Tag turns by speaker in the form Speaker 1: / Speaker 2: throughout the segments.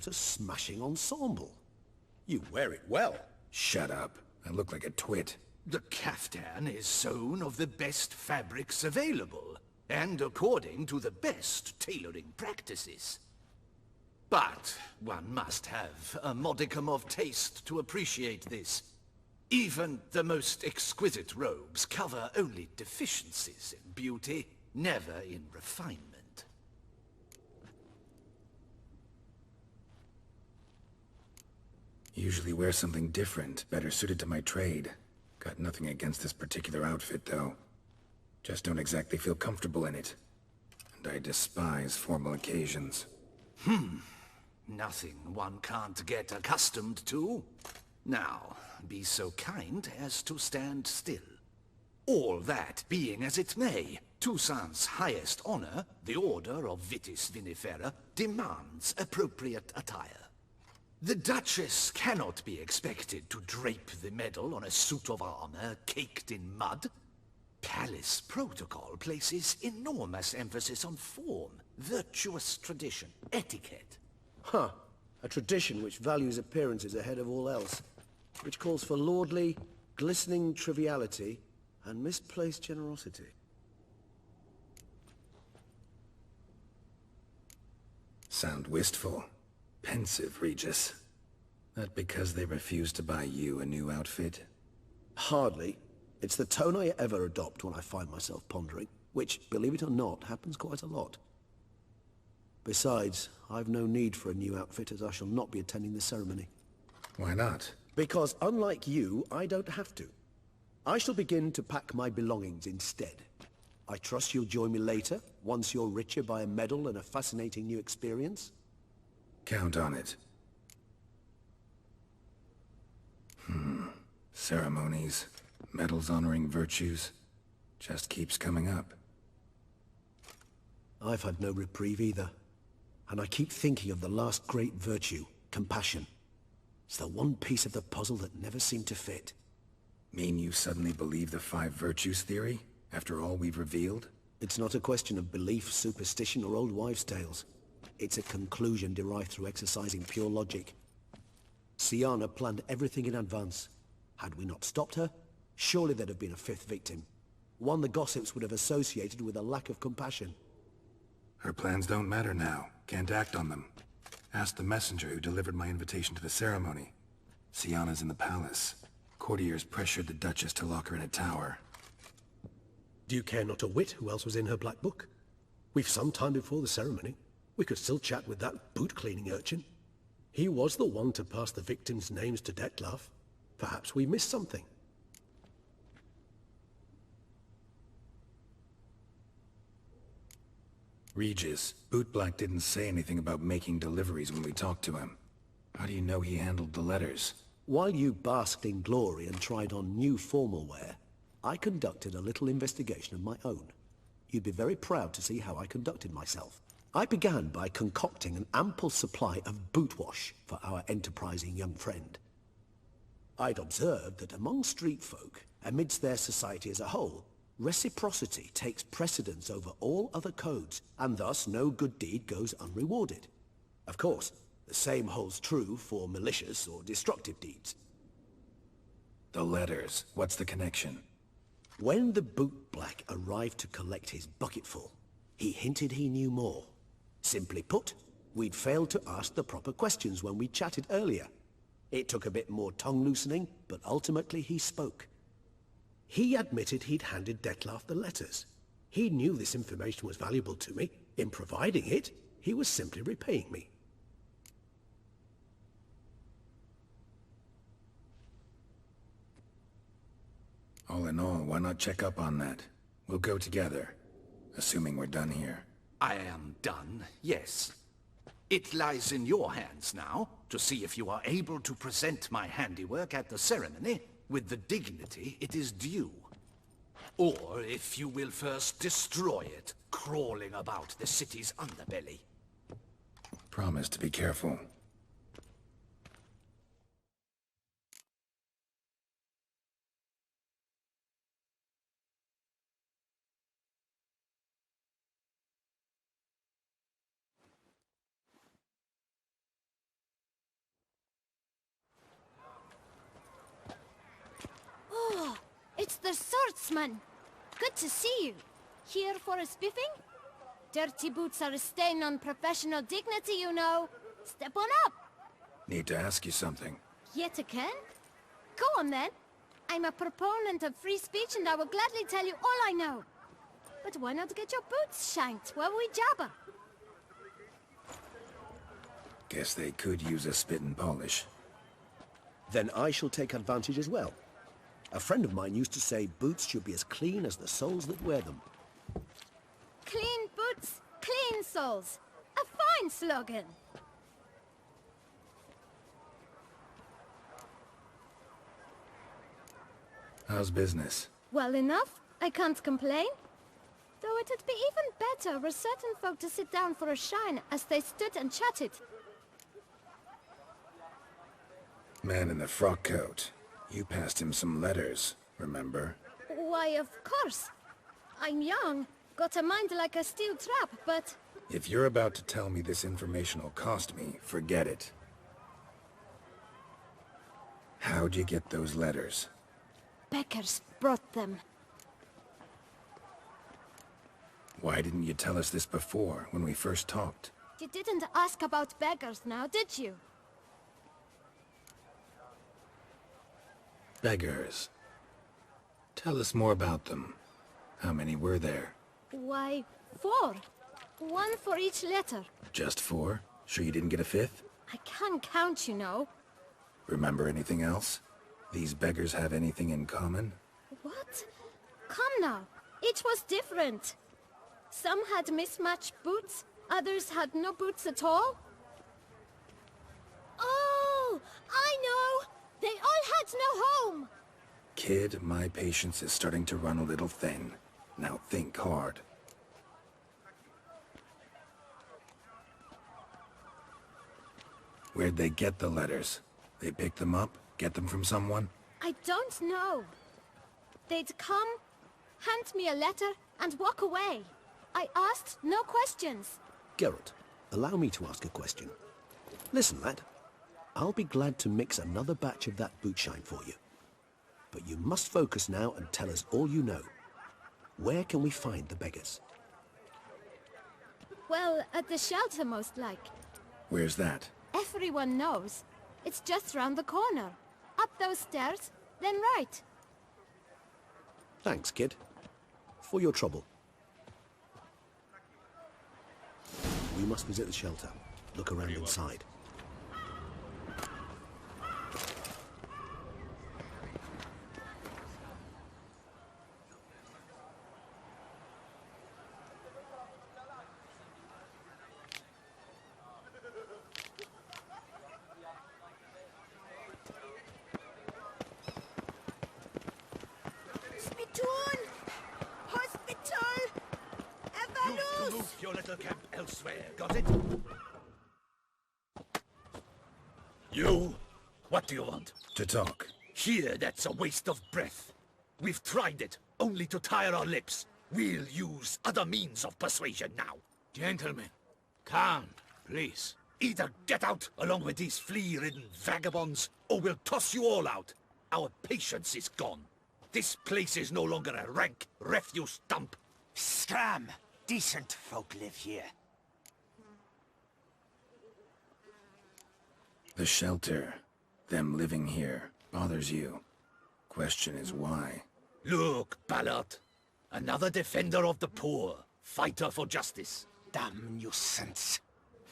Speaker 1: What a smashing ensemble.
Speaker 2: You wear it well.
Speaker 3: Shut up. I look like a twit.
Speaker 4: The caftan is sewn of the best fabrics available, and according to the best tailoring practices. But one must have a modicum of taste to appreciate this. Even the most exquisite robes cover only deficiencies in beauty, never in refinement.
Speaker 3: Usually wear something different, better suited to my trade. Got nothing against this particular outfit, though. Just don't exactly feel comfortable in it. And I despise formal occasions.
Speaker 4: Nothing one can't get accustomed to. Now, be so kind as to stand still. All that being as it may, Toussaint's highest honor, the Order of Vitis Vinifera, demands appropriate attire. The Duchess cannot be expected to drape the medal on a suit of armor caked in mud. Palace protocol places enormous emphasis on form, virtuous tradition, etiquette.
Speaker 1: Huh. A tradition which values appearances ahead of all else. Which calls for lordly, glistening triviality and misplaced generosity.
Speaker 3: Sound wistful. Pensive, Regis. That because they refused to buy you a new outfit?
Speaker 1: Hardly. It's the tone I ever adopt when I find myself pondering, which, believe it or not, happens quite a lot. Besides, I've no need for a new outfit as I shall not be attending the ceremony.
Speaker 3: Why not?
Speaker 1: Because unlike you, I don't have to. I shall begin to pack my belongings instead. I trust you'll join me later, once you're richer by a medal and a fascinating new experience?
Speaker 3: Count on it. Ceremonies, medals honoring virtues, just keeps coming up.
Speaker 1: I've had no reprieve either. And I keep thinking of the last great virtue, compassion. It's the one piece of the puzzle that never seemed to fit.
Speaker 3: Mean you suddenly believe the five virtues theory, after all we've revealed?
Speaker 1: It's not a question of belief, superstition, or old wives' tales. It's a conclusion derived through exercising pure logic. Syanna planned everything in advance. Had we not stopped her, surely there'd have been a fifth victim. One the gossips would have associated with a lack of compassion.
Speaker 3: Her plans don't matter now. Can't act on them. Ask the messenger who delivered my invitation to the ceremony. Syanna's in the palace. Courtiers pressured the Duchess to lock her in a tower.
Speaker 2: Do you care not a whit who else was in her black book? We've some time before the ceremony. We could still chat with that boot-cleaning urchin. He was the one to pass the victims' names to Dettlaff. Perhaps we missed something.
Speaker 3: Regis, bootblack didn't say anything about making deliveries when we talked to him. How do you know he handled the letters?
Speaker 1: While you basked in glory and tried on new formal wear, I conducted a little investigation of my own. You'd be very proud to see how I conducted myself. I began by concocting an ample supply of boot wash for our enterprising young friend. I'd observed that among street folk, amidst their society as a whole, reciprocity takes precedence over all other codes, and thus no good deed goes unrewarded. Of course, the same holds true for malicious or destructive deeds.
Speaker 3: The letters, what's the connection?
Speaker 1: When the bootblack arrived to collect his bucketful, he hinted he knew more. Simply put, we'd failed to ask the proper questions when we chatted earlier. It took a bit more tongue-loosening, but ultimately he spoke.
Speaker 2: He admitted he'd handed Dettlaff the letters. He knew this information was valuable to me. In providing it, he was simply repaying me.
Speaker 3: All in all, why not check up on that? We'll go together, assuming we're done here.
Speaker 4: I am done, yes. It lies in your hands now to see if you are able to present my handiwork at the ceremony with the dignity it is due. Or if you will first destroy it, crawling about the city's underbelly.
Speaker 3: Promise to be careful.
Speaker 5: It's the swordsman. Good to see you. Here for a spiffing? Dirty boots are a stain on professional dignity, you know. Step on up.
Speaker 3: Need to ask you something.
Speaker 5: Yet again? Go on then. I'm a proponent of free speech and I will gladly tell you all I know. But why not get your boots shanked while we jabber?
Speaker 3: Guess they could use a spit and polish.
Speaker 1: Then I shall take advantage as well. A friend of mine used to say boots should be as clean as the soles that wear them.
Speaker 5: Clean boots, clean soles. A fine slogan.
Speaker 3: How's business?
Speaker 5: Well enough. I can't complain. Though it'd be even better were certain folk to sit down for a shine as they stood and chatted.
Speaker 3: Man in the frock coat. You passed him some letters, remember?
Speaker 5: Why, of course. I'm young, got a mind like a steel trap, but...
Speaker 3: If you're about to tell me this information will cost me, forget it. How'd you get those letters?
Speaker 5: Beggars brought them.
Speaker 3: Why didn't you tell us this before, when we first talked?
Speaker 5: You didn't ask about beggars now, did you?
Speaker 3: Beggars. Tell us more about them. How many were there?
Speaker 5: Why, 4. 1 for each letter.
Speaker 3: Just 4? Sure you didn't get a 5th?
Speaker 5: I can't count, you know.
Speaker 3: Remember anything else? These beggars have anything in common?
Speaker 5: What? Come now. Each was different. Some had mismatched boots, others had no boots at all. Oh, I know! They all had no home!
Speaker 3: Kid, my patience is starting to run a little thin. Now think hard. Where'd they get the letters? They pick them up? Get them from someone?
Speaker 5: I don't know. They'd come, hand me a letter, and walk away. I asked no questions.
Speaker 1: Geralt, allow me to ask a question. Listen, lad. I'll be glad to mix another batch of that boot shine for you. But you must focus now and tell us all you know. Where can we find the beggars?
Speaker 5: Well, at the shelter most like.
Speaker 3: Where's that?
Speaker 5: Everyone knows. It's just round the corner. Up those stairs, then right.
Speaker 1: Thanks, kid. For your trouble. We must visit the shelter. Look around inside.
Speaker 4: Move your little camp elsewhere, got it? You? What do you want?
Speaker 3: To talk.
Speaker 4: Here, that's a waste of breath. We've tried it, only to tire our lips. We'll use other means of persuasion now.
Speaker 6: Gentlemen, calm, please.
Speaker 4: Either get out along with these flea-ridden vagabonds, or we'll toss you all out. Our patience is gone. This place is no longer a rank refuse dump.
Speaker 7: Scram! Decent folk live here.
Speaker 3: The shelter, them living here, bothers you. Question is why?
Speaker 4: Look, Ballard. Another defender of the poor. Fighter for justice.
Speaker 7: Damn nuisance.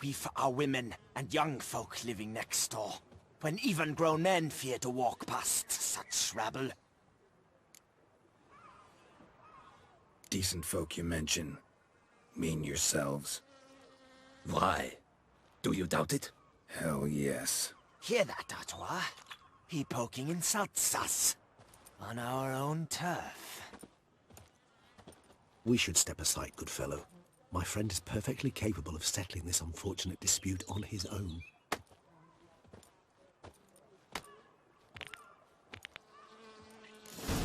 Speaker 7: We've our women and young folk living next door, when even grown men fear to walk past such rabble.
Speaker 3: Decent folk you mention. Mean yourselves?
Speaker 4: Why? Do you doubt it?
Speaker 3: Hell yes.
Speaker 7: Hear that, Artois? He poking insults us. On our own turf.
Speaker 1: We should step aside, good fellow. My friend is perfectly capable of settling this unfortunate dispute on his own.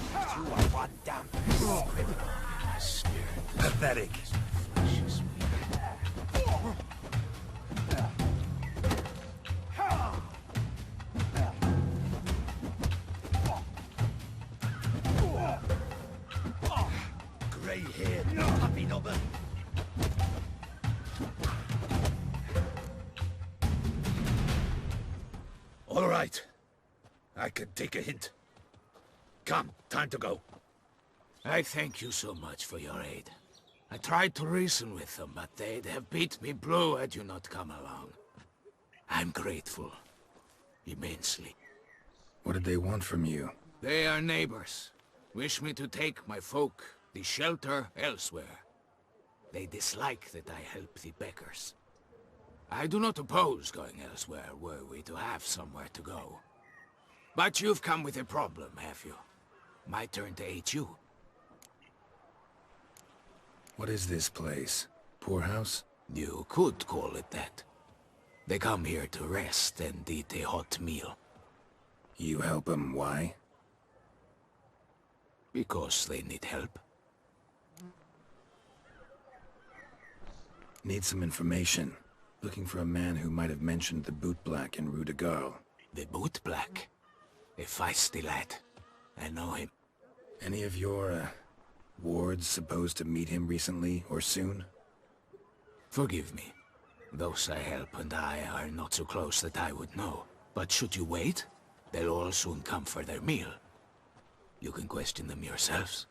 Speaker 7: You are one damn criminal.
Speaker 4: Pathetic. stay here, puppy knobber. All right. I can take a hint. Come, time to go.
Speaker 6: I thank you so much for your aid. I tried to reason with them, but they'd have beat me blue had you not come along. I'm grateful. Immensely.
Speaker 3: What did they want from you?
Speaker 6: They are neighbors. Wish me to take my folk, the shelter, elsewhere. They dislike that I help the beggars. I do not oppose going elsewhere, were we to have somewhere to go. But you've come with a problem, have you? My turn to aid you.
Speaker 3: What is this place? Poorhouse?
Speaker 6: You could call it that. They come here to rest and eat a hot meal.
Speaker 3: You help them, why?
Speaker 6: Because they need help.
Speaker 3: Need some information. Looking for a man who might have mentioned the bootblack in Rue de Geralt.
Speaker 6: The bootblack? A feisty lad. I know him.
Speaker 3: Any of your, wards supposed to meet him recently or soon?
Speaker 6: Forgive me. Those I help and I are not so close that I would know. But should you wait, they'll all soon come for their meal. You can question them yourselves.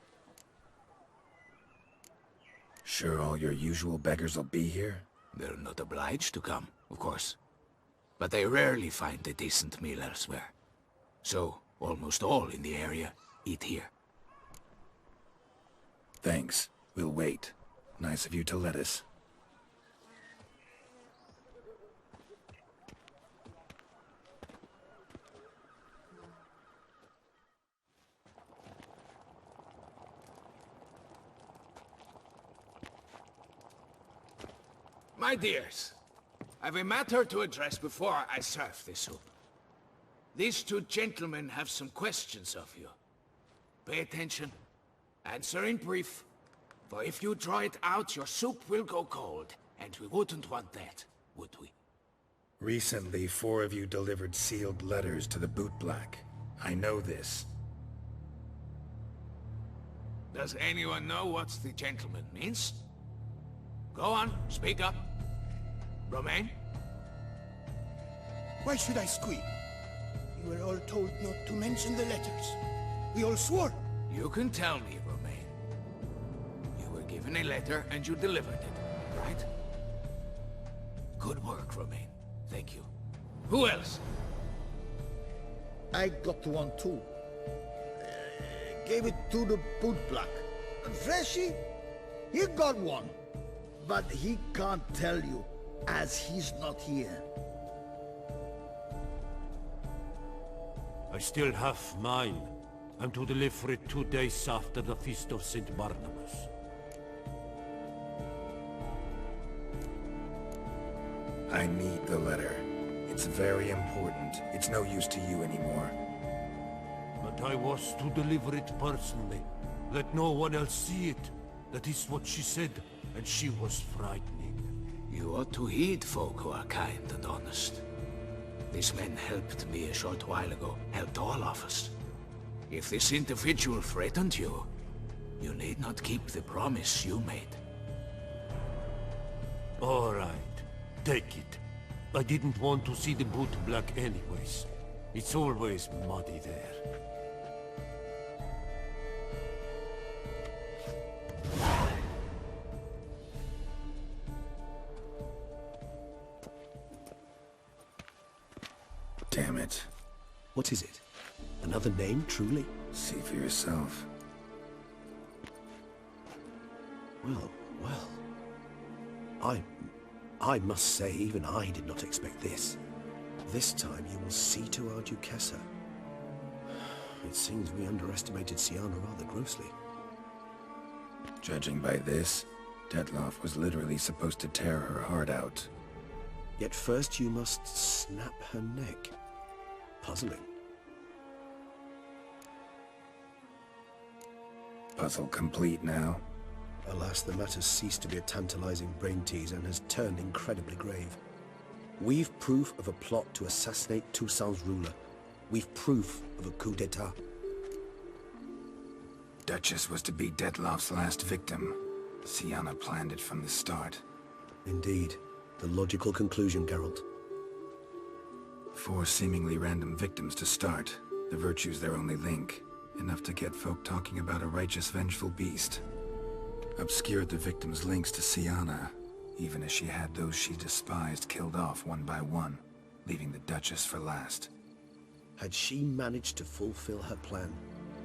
Speaker 3: Sure all your usual beggars will be here?
Speaker 6: They're not obliged to come, of course. But they rarely find a decent meal elsewhere. So, almost all in the area eat here.
Speaker 3: Thanks. We'll wait. Nice of you to let us.
Speaker 6: My dears, I've a matter to address before I serve the soup. These two gentlemen have some questions of you. Pay attention. Answer in brief. For if you draw it out, your soup will go cold. And we wouldn't want that, would we?
Speaker 3: Recently, 4 of you delivered sealed letters to the bootblack. I know this.
Speaker 6: Does anyone know what the gentleman means? Go on, speak up. Romain?
Speaker 8: Why should I squeal? You were all told not to mention the letters. We all swore.
Speaker 6: You can tell me, Romain. You were given a letter and you delivered it, right? Good work, Romain. Thank you. Who else?
Speaker 9: I got one too. Gave it to the bootblack. Freshy, he got one. But he can't tell you, as he's not here.
Speaker 10: I still have mine. I'm to deliver it 2 days after the Feast of St. Barnabas.
Speaker 3: I need the letter. It's very important. It's no use to you anymore.
Speaker 10: But I was to deliver it personally. Let no one else see it. That is what she said, and she was frightening.
Speaker 6: You ought to heed folk who are kind and honest. This man helped me a short while ago, helped all of us. If this individual threatened you, you need not keep the promise you made.
Speaker 10: All right, take it. I didn't want to see the bootblack anyways. It's always muddy there.
Speaker 3: Damn it.
Speaker 1: What is it? Another name, truly?
Speaker 3: See for yourself.
Speaker 1: Well. I must say, even I did not expect this. This time you will see to our Duchessa. It seems we underestimated Syanna rather grossly.
Speaker 3: Judging by this, Detloff was literally supposed to tear her heart out.
Speaker 1: Yet first you must snap her neck. Puzzling.
Speaker 3: Puzzle complete now.
Speaker 1: Alas, the matter's ceased to be a tantalizing brain tease and has turned incredibly grave. We've proof of a plot to assassinate Toussaint's ruler. We've proof of a coup d'etat.
Speaker 3: Duchess was to be Dettlaff's last victim, Syanna planned it from the start.
Speaker 1: Indeed. The logical conclusion, Geralt.
Speaker 3: 4 seemingly random victims to start. The virtue's their only link. Enough to get folk talking about a righteous, vengeful beast. Obscured the victims' links to Syanna, even as she had those she despised killed off one by one, leaving the Duchess for last.
Speaker 1: Had she managed to fulfill her plan,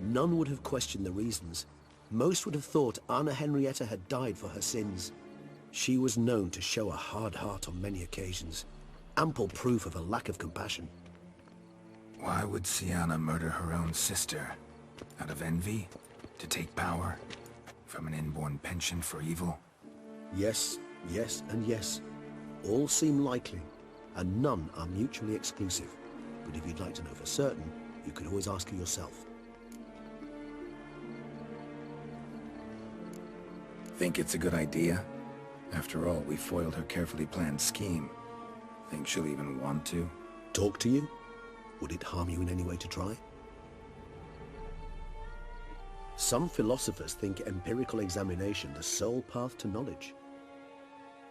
Speaker 1: none would have questioned the reasons. Most would have thought Anna Henrietta had died for her sins. She was known to show a hard heart on many occasions. Ample proof of a lack of compassion.
Speaker 3: Why would Syanna murder her own sister? Out of envy? To take power? From an inborn penchant for evil?
Speaker 1: Yes, yes, and yes. All seem likely, and none are mutually exclusive. But if you'd like to know for certain, you could always ask her yourself.
Speaker 3: Think it's a good idea? After all, we foiled her carefully planned scheme. Think she'll even want to?
Speaker 1: Talk to you? Would it harm you in any way to try? Some philosophers think empirical examination the sole path to knowledge.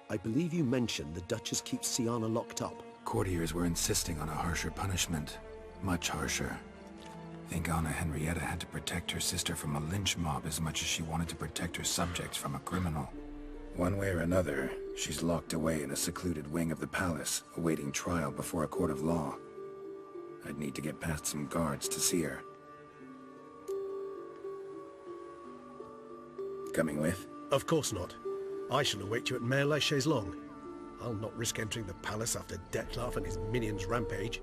Speaker 1: I believe you mentioned the Duchess keeps Syanna locked up.
Speaker 3: Courtiers were insisting on a harsher punishment. Much harsher. Think Anna Henrietta had to protect her sister from a lynch mob as much as she wanted to protect her subjects from a criminal. One way or another, she's locked away in a secluded wing of the palace, awaiting trial before a court of law. I'd need to get past some guards to see her. Coming with?
Speaker 2: Of course not. I shall await you at Mare la Chaise-Longue. I'll not risk entering the palace after Dettlaff and his minions rampage.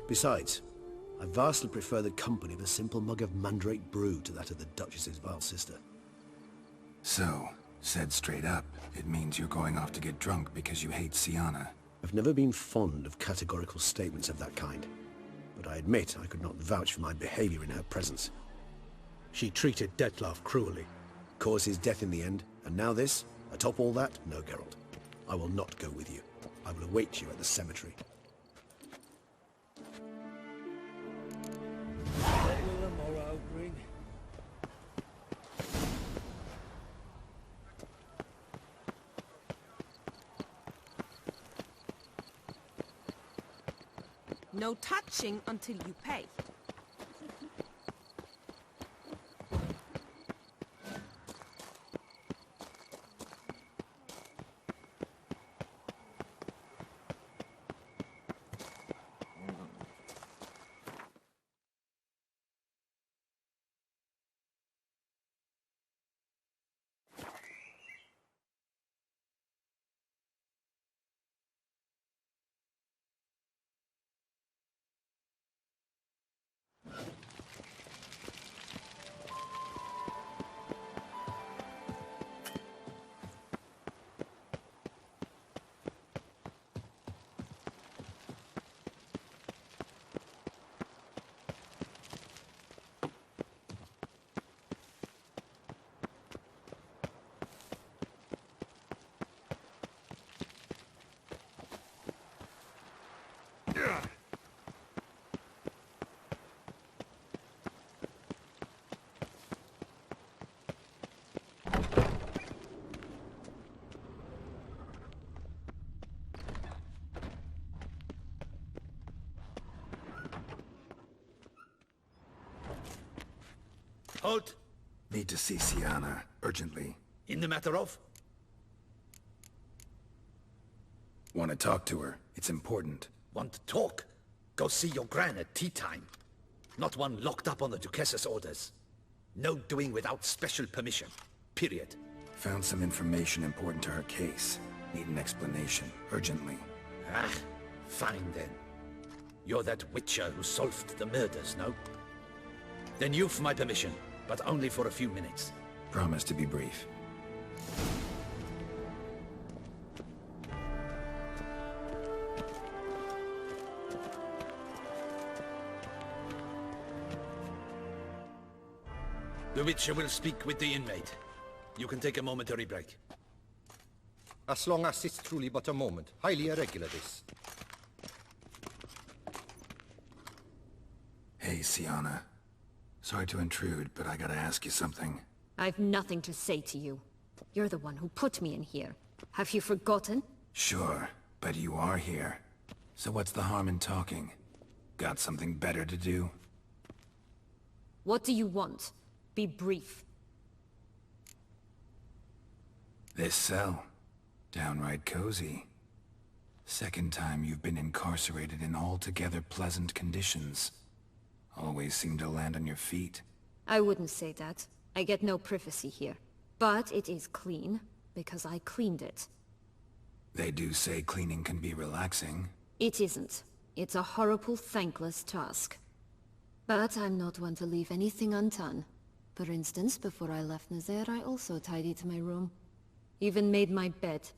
Speaker 1: Besides, I vastly prefer the company of a simple mug of mandrake brew to that of the Duchess's vile sister.
Speaker 3: So, said straight up, it means you're going off to get drunk because you hate Syanna.
Speaker 1: I've never been fond of categorical statements of that kind, but I admit I could not vouch for my behavior in her presence.
Speaker 2: She treated Dettlaff cruelly.
Speaker 1: Caused his death in the end, and now this? Atop all that? No, Geralt. I will not go with you. I will await you at the cemetery.
Speaker 10: What will the morrow bring?
Speaker 11: No touching until you pay.
Speaker 4: Halt!
Speaker 3: Need to see Syanna, urgently.
Speaker 4: In the matter of?
Speaker 3: Want to talk to her. It's important.
Speaker 4: Want to talk? Go see your gran at tea time. Not one locked up on the Duchess's orders. No doing without special permission. Period.
Speaker 3: Found some information important to her case. Need an explanation, urgently.
Speaker 4: Ah, fine then. You're that witcher who solved the murders, no? Then you've my permission, but only for a few minutes.
Speaker 3: Promise to be brief.
Speaker 4: The Witcher will speak with the inmate. You can take a momentary break.
Speaker 12: As long as it's truly but a moment. Highly irregular, this.
Speaker 3: Hey, Syanna. Sorry to intrude, but I gotta ask you something.
Speaker 13: I've nothing to say to you. You're the one who put me in here. Have you forgotten?
Speaker 3: Sure, but you are here. So what's the harm in talking? Got something better to do?
Speaker 13: What do you want? Be brief.
Speaker 3: This cell. Downright cozy. Second time you've been incarcerated in altogether pleasant conditions. Always seem to land on your feet.
Speaker 13: I wouldn't say that. I get no privacy here. But it is clean, because I cleaned it.
Speaker 3: They do say cleaning can be relaxing.
Speaker 13: It isn't. It's a horrible, thankless task. But I'm not one to leave anything undone. For instance, before I left Nazaire, I also tidied my room. Even made my bed.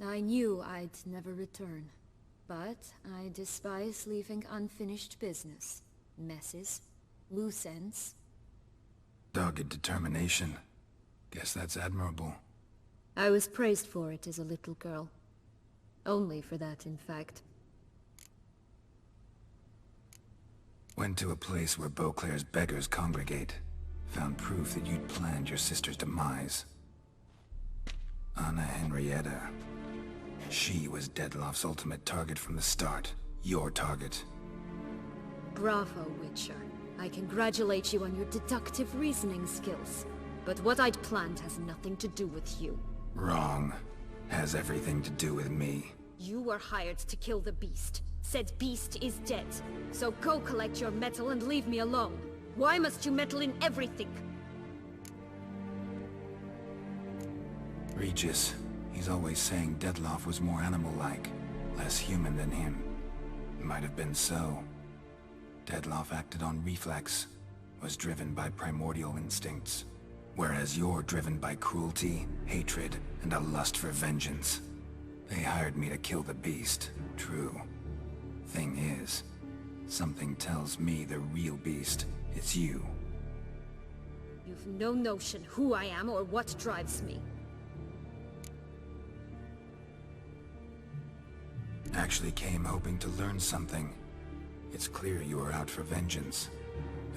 Speaker 13: I knew I'd never return. But I despise leaving unfinished business. Messes. Loose ends.
Speaker 3: Dogged determination. Guess that's admirable.
Speaker 13: I was praised for it as a little girl. Only for that, in fact.
Speaker 3: Went to a place where Beauclair's beggars congregate. Found proof that you'd planned your sister's demise. Anna Henrietta. She was Dettlaff's ultimate target from the start. Your target.
Speaker 13: Bravo, Witcher. I congratulate you on your deductive reasoning skills. But what I'd planned has nothing to do with you.
Speaker 3: Wrong. Has everything to do with me.
Speaker 13: You were hired to kill the beast. Said beast is dead. So go collect your metal and leave me alone. Why must you meddle in everything?
Speaker 3: Regis. He's always saying Dettlaff was more animal-like. Less human than him. Might have been so. Dettlaff acted on reflex. Was driven by primordial instincts. Whereas you're driven by cruelty, hatred, and a lust for vengeance. They hired me to kill the beast, true. Thing is, something tells me the real beast is you.
Speaker 13: You've no notion who I am or what drives me.
Speaker 3: Actually came hoping to learn something. It's clear you were out for vengeance.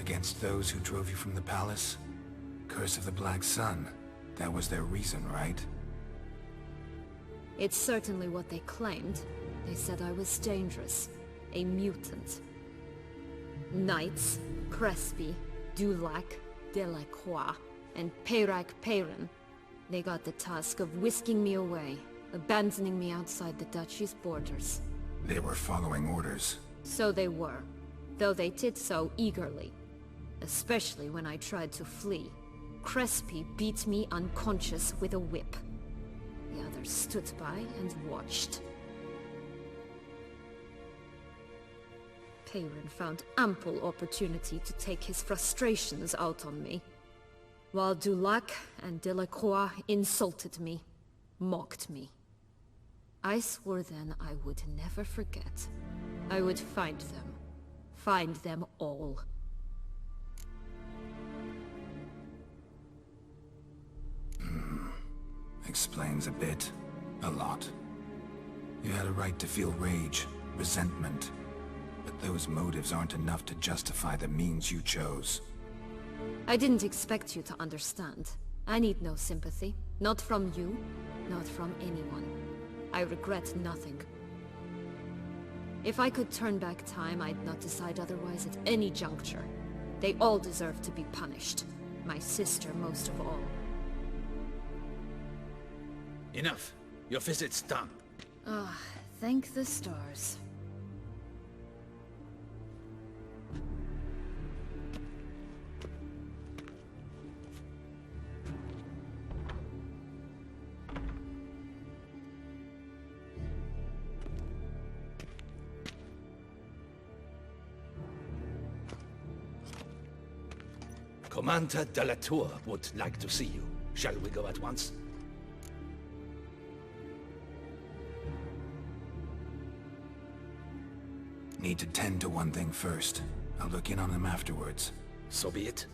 Speaker 3: Against those who drove you from the palace? Curse of the Black Sun. That was their reason, right?
Speaker 13: It's certainly what they claimed. They said I was dangerous. A mutant. Knights, Crespi, Dulac, Delacroix, and Peyrac Peyran. They got the task of whisking me away, abandoning me outside the duchy's borders.
Speaker 3: They were following orders.
Speaker 13: So they were, though they did so eagerly. Especially when I tried to flee. Crespi beat me unconscious with a whip. The others stood by and watched. Peyran found ample opportunity to take his frustrations out on me, while Dulac and Delacroix insulted me, mocked me. I swore then I would never forget. I would find them all.
Speaker 3: Explains a bit. A lot. You had a right to feel rage, resentment. But those motives aren't enough to justify the means you chose.
Speaker 13: I didn't expect you to understand. I need no sympathy. Not from you, not from anyone. I regret nothing. If I could turn back time, I'd not decide otherwise at any juncture. They all deserve to be punished. My sister most of all.
Speaker 4: Enough. Your visit's done.
Speaker 13: Ah, thank the stars.
Speaker 4: Commander de la Tour would like to see you. Shall we go at once?
Speaker 3: Need to tend to one thing first. I'll look in on him afterwards.
Speaker 4: So be it.